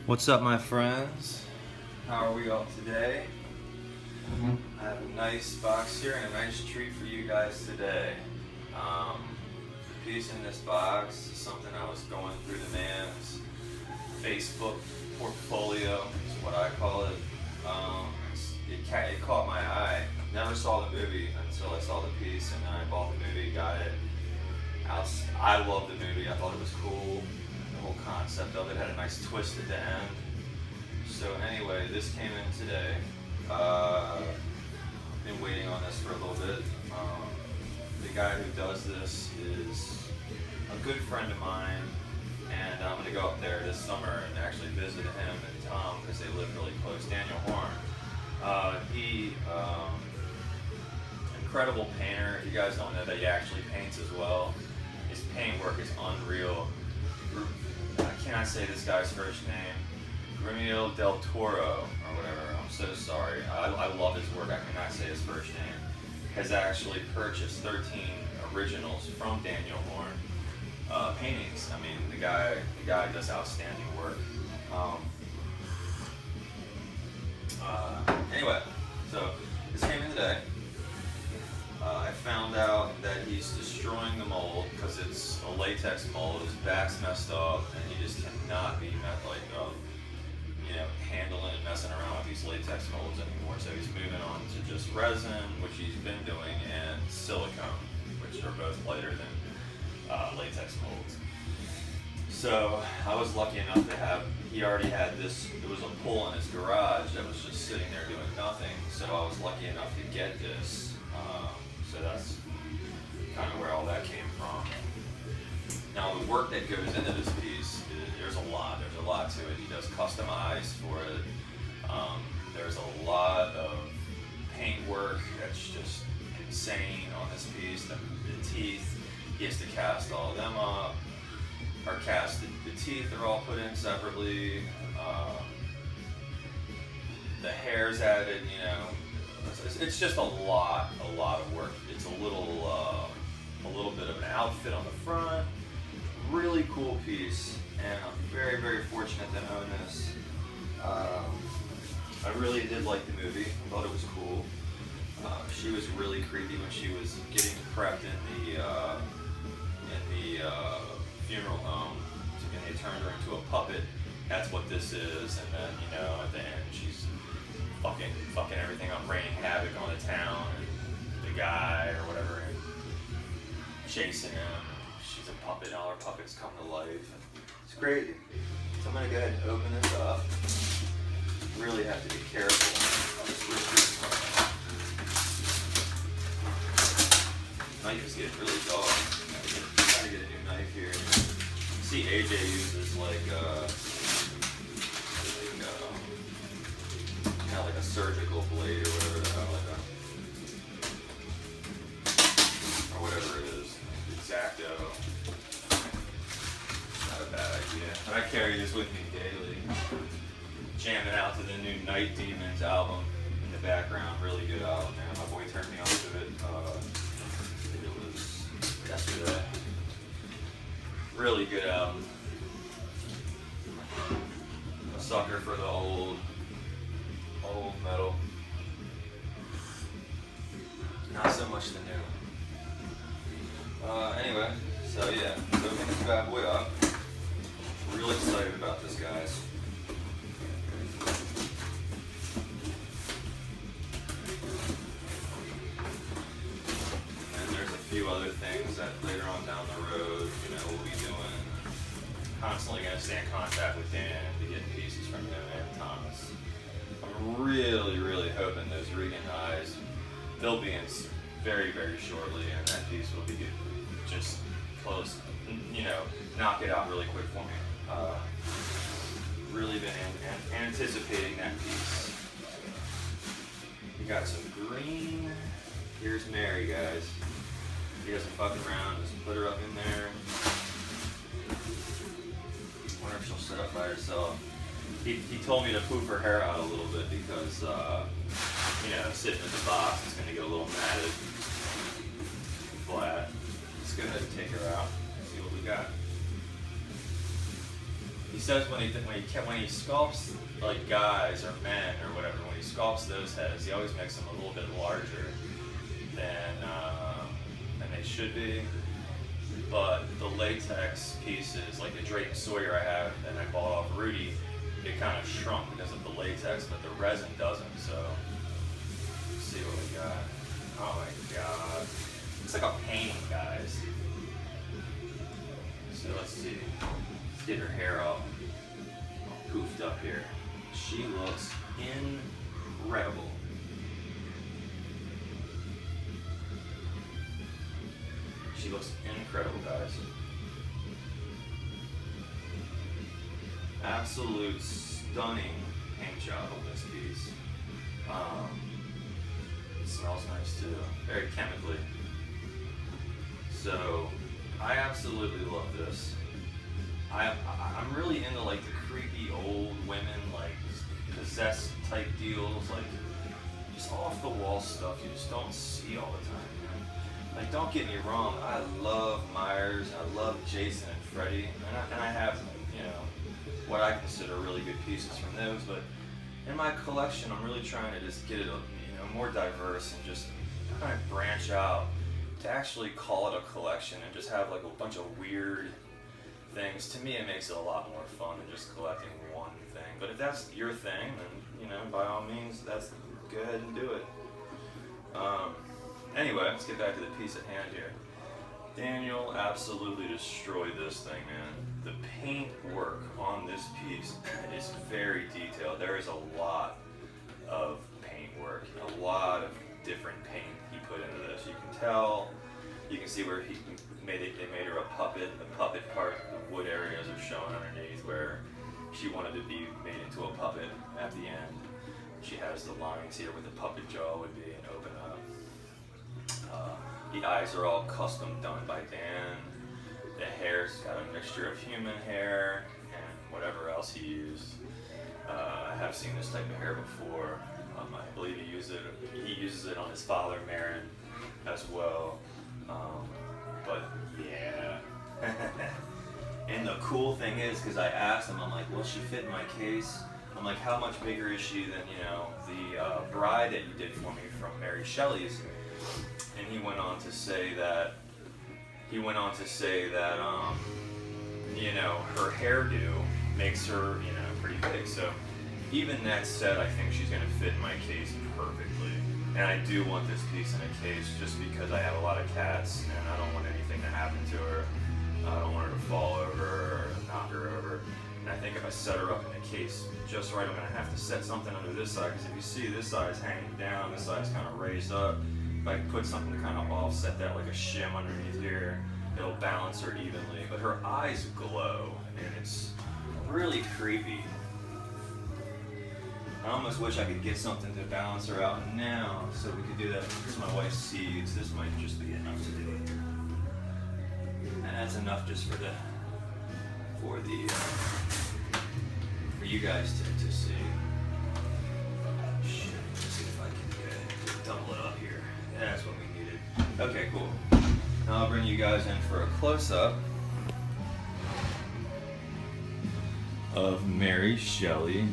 What's up, my friends? How are we all today? I have a nice box here and a nice treat for you guys today. The piece in this box is something I was going through the man's Facebook portfolio, is what I call it. It caught my eye. Never saw the movie until I saw the piece, and then I bought the movie, got it. I loved the movie. I thought it was cool. The whole concept of it had a nice twist at the end. So anyway, this came in today. Been waiting on this for a little bit. The guy who does this is a good friend of mine, and I'm going to go up there this summer and actually visit him and Tom because they live really close. Daniel Horne. He incredible painter. If you guys don't know that he actually paints as well. His paint work is unreal. I cannot say this guy's first name. Guillermo del Toro or whatever. I'm so sorry. I love his work. I cannot say his first name. Has actually purchased 13 originals from Daniel Horne paintings. I mean, the guy does outstanding work. Anyway, so this came in today. I found out that he's destroying the mold because it's a latex mold. His back's messed up, and he just cannot be handling and messing around with these latex molds anymore. So he's moving on to just resin, which he's been doing, and silicone, which are both lighter than latex molds. So I was lucky enough to have. He already had this. It was a pull in his garage that was just sitting there doing nothing. So I was lucky enough to get this. So that's kind of where all that came from. Now the work that goes into this piece, there's a lot to it. He does custom eyes for it. There's a lot of paint work that's just insane on this piece. The teeth, he has to cast all of them up, or cast the teeth are all put in separately. The hair's added, it's just a lot of work. It's a little bit of an outfit on the front. Really cool piece, and I'm very, very fortunate to own this. I really did like the movie. I thought it was cool. She was really creepy when she was getting prepped in the funeral home, and they turned her into a puppet. That's what this is, and then at the end she's fucking everything up, raining havoc on the town, and the guy or whatever chasing him. She's a puppet, all her puppets come to life. It's crazy. So I'm gonna go ahead and open this up. Really have to be careful. Knife is getting really dull. Gotta get a new knife here. See, AJ uses like a surgical blade or whatever the hell, or whatever it is, X-Acto. Not a bad idea. But I carry this with me daily. Jamming out to the new Night Demons album in the background. Really good album, man. My boy turned me on to it. I think it was yesterday. Really good album. A sucker for the old metal. Not so much the new. Anyway, so yeah, open this bad boy up. Really excited about this, guys. And there's a few other things that later on down the road, we'll be doing. Constantly going to stay in contact with Dan to get pieces from him and Thomas. I'm really, really hoping those Regan eyes, they'll be in very, very shortly, and that piece will be just close, knock it out really quick for me. Really been anticipating that piece. You got some green. Here's Mary, guys. You guys are fucking around, just put her up in there. Wonder if she'll sit up by herself. He told me to poof her hair out a little bit because, sitting in the box is going to get a little matted, flat. Let's go ahead and take her out, see what we got. he says when he sculpts like guys or men or whatever, when he sculpts those heads, he always makes them a little bit larger than they should be. But the latex pieces, like the Drake and Sawyer I have and I bought off Rudy, it kind of shrunk because of the latex, but the resin doesn't. So let's see what we got. Oh my god, it's like a painting, guys. So let's see. Let's get her hair all poofed up here. She looks incredible. She looks incredible, guys. Absolute stunning paint job on this piece. It smells nice too, very chemically. So I absolutely love this. I'm really into like the creepy old women, like possessed type deals, like just off the wall stuff you just don't see all the time, man. Like, don't get me wrong, I love Myers, I love Jason and Freddy, and I have, you know, what I consider really good pieces from those, but in my collection I'm really trying to just get it, you know, more diverse and just kind of branch out to actually call it a collection and just have like a bunch of weird things. To me, it makes it a lot more fun than just collecting one thing. But if that's your thing, then, you know, by all means, go ahead and do it. Anyway, let's get back to the piece at hand here. Daniel absolutely destroyed this thing, man. The paint work on this piece is very detailed. There is a lot of paint work, a lot of different paint he put into this. You can tell, you can see where they made her a puppet. The puppet part, the wood areas are shown underneath where she wanted to be made into a puppet at the end. She has the lines here where the puppet jaw would be and open up. The eyes are all custom done by Dan. The hair's got a mixture of human hair and whatever else he used. I have seen this type of hair before. I believe he uses it on his father, Marin, as well. But yeah. And the cool thing is, because I asked him, I'm like, will she fit in my case? I'm like, how much bigger is she than, you know, the bride that you did for me from Mary Shelley's? And he went on to say that, you know, her hairdo makes her, you know, pretty big. So even that said, I think she's going to fit in my case perfectly. And I do want this piece in a case just because I have a lot of cats and I don't want anything to happen to her. I don't want her to fall over or knock her over. And I think if I set her up in a case just right, I'm going to have to set something under this side, because if you see this side's hanging down, this side's kind of raised up. If I put something to kind of offset that, like a shim underneath here, it'll balance her evenly. But her eyes glow, and it's really creepy. I almost wish I could get something to balance her out now, so we could do that. Here's my wife's seeds. This might just be enough to do it. And that's enough just for you guys to see. Shit, let's see if I can double it up here. That's what we needed. Okay, cool. Now I'll bring you guys in for a close-up of Mary Shelley,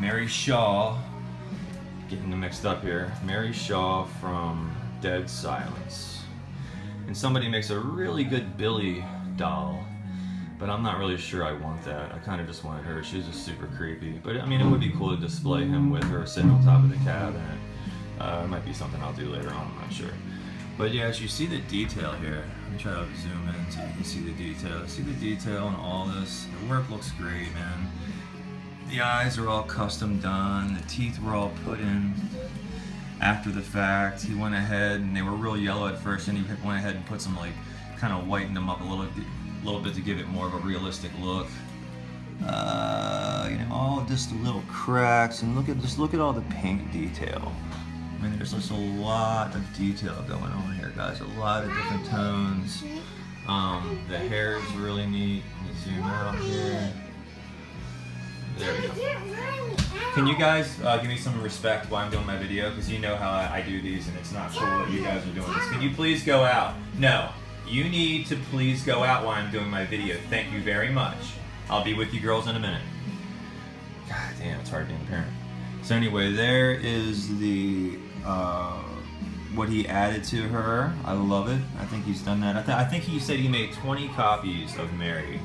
Mary Shaw, getting them mixed up here. Mary Shaw from Dead Silence. And somebody makes a really good Billy doll, but I'm not really sure I want that. I kind of just wanted her. She's just super creepy. But I mean, it would be cool to display him with her sitting on top of the cabinet. It might be something I'll do later on, I'm not sure. But yeah, as you see the detail here, let me try to zoom in so you can see the detail. See the detail in all this? The work looks great, man. The eyes are all custom done. The teeth were all put in after the fact. He went ahead, and they were real yellow at first, and he went ahead and put some, like, kind of whitened them up a little bit to give it more of a realistic look. You know, all just the little cracks, and look at all the paint detail. I mean, there's just a lot of detail going on here, guys. A lot of different tones. The hair is really neat. Let me zoom out here. There we go. Can you guys give me some respect while I'm doing my video? Because you know how I do these, and it's not cool that you guys are doing this. Can you please go out? No. you need to please go out while I'm doing my video. Thank you very much. I'll be with you girls in a minute. God damn, it's hard being a parent. So anyway, there is the what he added to her. I love it. I think he's done that. I think he said he made 20 copies of Mary.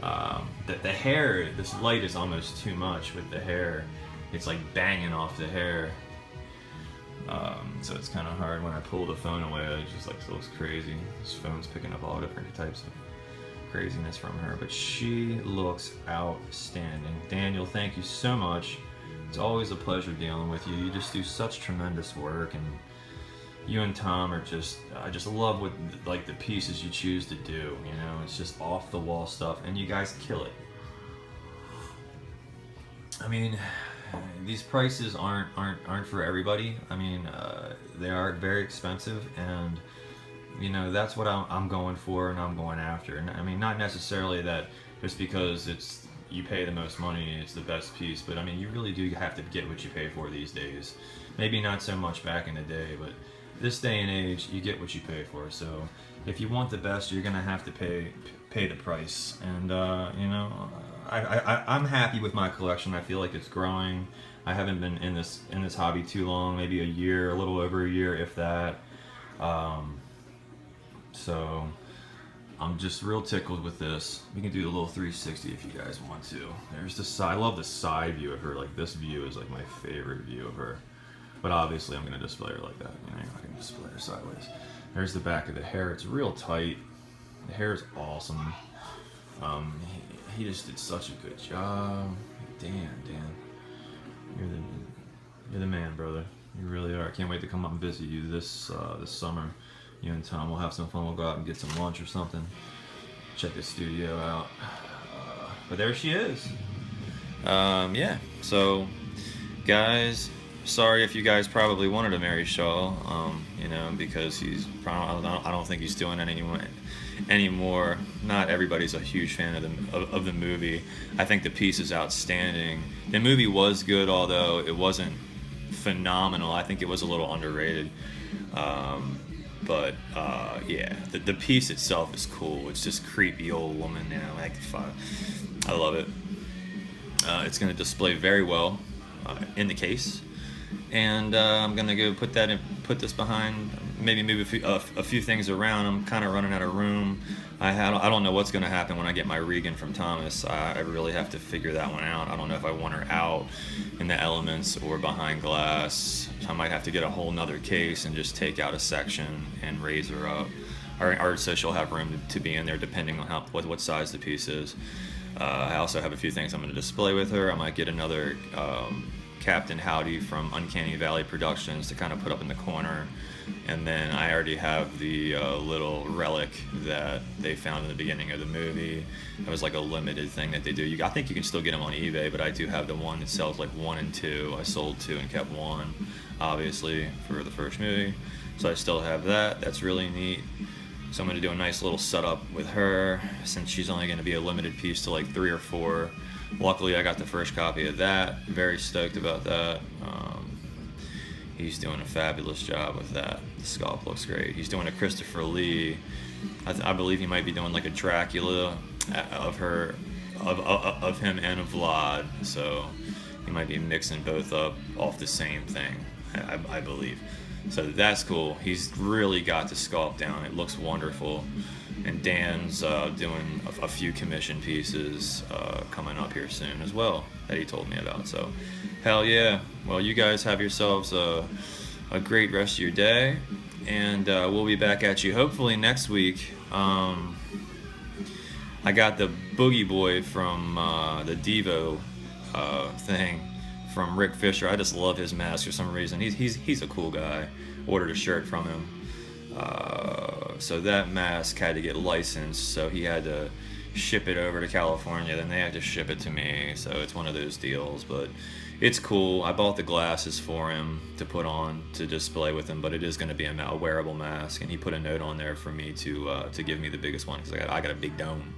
The hair, this light is almost too much with the hair. It's like banging off the hair. So it's kind of hard when I pull the phone away. It just like looks crazy. This phone's picking up all different types of craziness from her, but she looks outstanding. Daniel, thank you so much. It's always a pleasure dealing with you. You just do such tremendous work, and you and Tom are just, I just love what like the pieces you choose to do. You know, it's just off the wall stuff, and you guys kill it. I mean, these prices aren't for everybody. I mean, they are very expensive, and you know, that's what I'm going for and I'm going after. And I mean, not necessarily that just because it's you pay the most money, it's the best piece, but I mean, you really do have to get what you pay for these days. Maybe not so much back in the day, but this day and age, you get what you pay for. So if you want the best, you're gonna have to pay the price. And you know, I'm happy with my collection. I feel like it's growing. I haven't been in this hobby too long, maybe a year, a little over a year, if that. So I'm just real tickled with this. We can do a little 360 if you guys want to. There's the side. I love the side view of her. Like, this view is like my favorite view of her. But obviously I'm gonna display her like that. You know, you're not gonna display her sideways. There's the back of the hair. It's real tight. The hair is awesome. He just did such a good job. Dan, you're the man, brother. You really are. I can't wait to come up and visit you this summer. You and Tom will have some fun. We'll go out and get some lunch or something. Check the studio out. But there she is. Yeah. So, guys, sorry if you guys probably wanted to marry Shaw. You know, because he's probably, I don't think he's doing it anymore. Not everybody's a huge fan of the movie. I think the piece is outstanding. The movie was good, although it wasn't phenomenal. I think it was a little underrated. But yeah, the piece itself is cool. It's just creepy old woman now. I love it. It's going to display very well in the case, and I'm going to go put this behind. Maybe move a few things around. I'm kind of running out of room. I don't know what's going to happen when I get my Regan from Thomas. I really have to figure that one out. I don't know if I want her out in the elements or behind glass. I might have to get a whole nother case and just take out a section and raise her up, or so she'll have room to be in there depending on what size the piece is. I also have a few things I'm going to display with her. I might get another Captain Howdy from Uncanny Valley Productions to kind of put up in the corner. And then I already have the little relic that they found in the beginning of the movie. It was like a limited thing that they do. I think you can still get them on eBay, but I do have the one that sells like 1 and 2. I sold 2 and kept 1, obviously, for the first movie. So I still have that. That's really neat. So I'm going to do a nice little setup with her, since she's only going to be a limited piece to like 3 or 4. Luckily, I got the first copy of that. Very stoked about that. He's doing a fabulous job with that. The sculpt looks great. He's doing a Christopher Lee. I believe he might be doing like a Dracula of him and a Vlad. So he might be mixing both up off the same thing, I believe. So that's cool. He's really got the sculpt down. It looks wonderful. And Dan's doing a few commission pieces coming up here soon as well that he told me about. So, hell yeah. Well, you guys have yourselves a great rest of your day. And we'll be back at you hopefully next week. I got the Boogie Boy from the Devo thing from Rick Fisher. I just love his mask for some reason. He's a cool guy. Ordered a shirt from him. So that mask had to get licensed, so he had to ship it over to California, then they had to ship it to me. So it's one of those deals, but it's cool. I bought the glasses for him to put on to display with him, but it is going to be a wearable mask, and he put a note on there for me to give me the biggest one, because I got a big dome.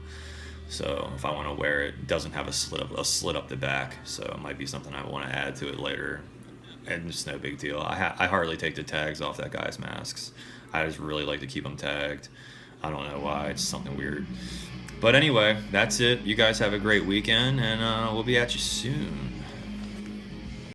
So if I want to wear it, it doesn't have a slit up the back, so it might be something I want to add to it later. And it's no big deal. I hardly take the tags off that guy's masks. I just really like to keep them tagged. I don't know why. It's something weird. But anyway, that's it. You guys have a great weekend, and we'll be at you soon.